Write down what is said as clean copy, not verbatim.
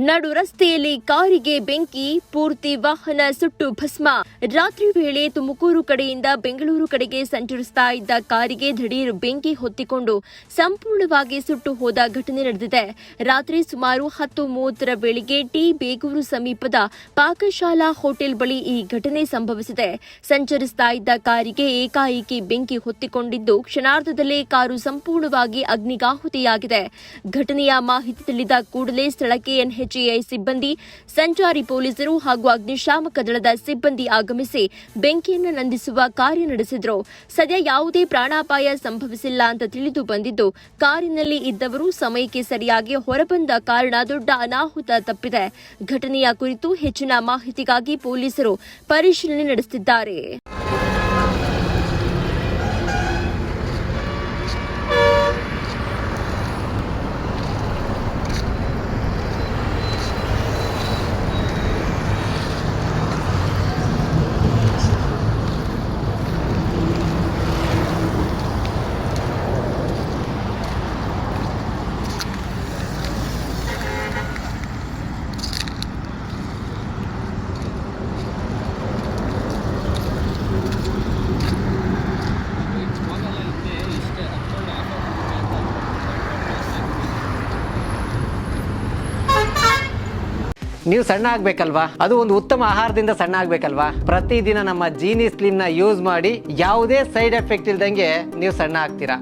ನಡು ರಸ್ತೆಯಲ್ಲಿ ಕಾರಿಗೆ ಬೆಂಕಿ, ಪೂರ್ತಿ ವಾಹನ ಸುಟ್ಟು ಭಸ್ಮ. ರಾತ್ರಿ ವೇಳೆ ತುಮಕೂರು ಕಡೆಯಿಂದ ಬೆಂಗಳೂರು ಕಡೆಗೆ ಸಂಚರಿಸ್ತಾ ಇದ್ದ ಕಾರಿಗೆ ದಿಢೀರ್ ಬೆಂಕಿ ಹೊತ್ತಿಕೊಂಡು ಸಂಪೂರ್ಣವಾಗಿ ಸುಟ್ಟು ಹೋದ ಘಟನೆ ನಡೆದಿದೆ. ರಾತ್ರಿ ಸುಮಾರು 10:30 ವೇಳೆಗೆ ಟಿ ಬೇಗೂರು ಸಮೀಪದ ಪಾಕಶಾಲಾ ಹೋಟೆಲ್ ಬಳಿ ಈ ಘಟನೆ ಸಂಭವಿಸಿದೆ. ಸಂಚರಿಸ್ತಾ ಇದ್ದ ಕಾರಿಗೆ ಏಕಾಏಕಿ ಬೆಂಕಿ ಹೊತ್ತಿಕೊಂಡಿದ್ದು ಕ್ಷಣಾರ್ಧದಲ್ಲೇ ಕಾರು ಸಂಪೂರ್ಣವಾಗಿ ಅಗ್ನಿಗಾಹುತಿಯಾಗಿದೆ. ಘಟನೆಯ ಮಾಹಿತಿ ತಿಳಿದ ಕೂಡಲೇ ಸ್ಥಳಕ್ಕೆ ಎನ್ಎಚ್ಎಐ ಸಿಬ್ಬಂದಿ, ಸಂಚಾರಿ ಪೊಲೀಸರು ಹಾಗೂ ಅಗ್ನಿಶಾಮಕ ದಳದ ಸಿಬ್ಬಂದಿ ಆಗಮಿಸಿ ಬೆಂಕಿಯನ್ನು ನಂದಿಸುವ ಕಾರ್ಯ ನಡೆಸಿದ್ರು. ಸದ್ಯ ಯಾವುದೇ ಪ್ರಾಣಾಪಾಯ ಸಂಭವಿಸಿಲ್ಲ ಅಂತ ತಿಳಿದು ಬಂದಿದ್ದು, ಕಾರಿನಲ್ಲಿ ಇದ್ದವರು ಸಮಯಕ್ಕೆ ಸರಿಯಾಗಿ ಹೊರಬಂದ ಕಾರಣ ದೊಡ್ಡ ಅನಾಹುತ ತಪ್ಪಿದೆ. ಘಟನೆಯ ಕುರಿತು ಹೆಚ್ಚಿನ ಮಾಹಿತಿಗಾಗಿ ಪೊಲೀಸರು ಪರಿಶೀಲನೆ ನಡೆಸುತ್ತಿದ್ದಾರೆ. ನೀವು ಸಣ್ಣ ಆಗ್ಬೇಕಲ್ವಾ? ಅದು ಒಂದು ಉತ್ತಮ ಆಹಾರದಿಂದ ಸಣ್ಣ ಆಗ್ಬೇಕಲ್ವಾ? ಪ್ರತಿದಿನ ನಮ್ಮ ಜೀನಿ ಸ್ಲಿಮ್ ನ ಯೂಸ್ ಮಾಡಿ ಯಾವುದೇ ಸೈಡ್ ಎಫೆಕ್ಟ್ ಇಲ್ದಂಗೆ ನೀವು ಸಣ್ಣ ಆಗ್ತೀರಾ.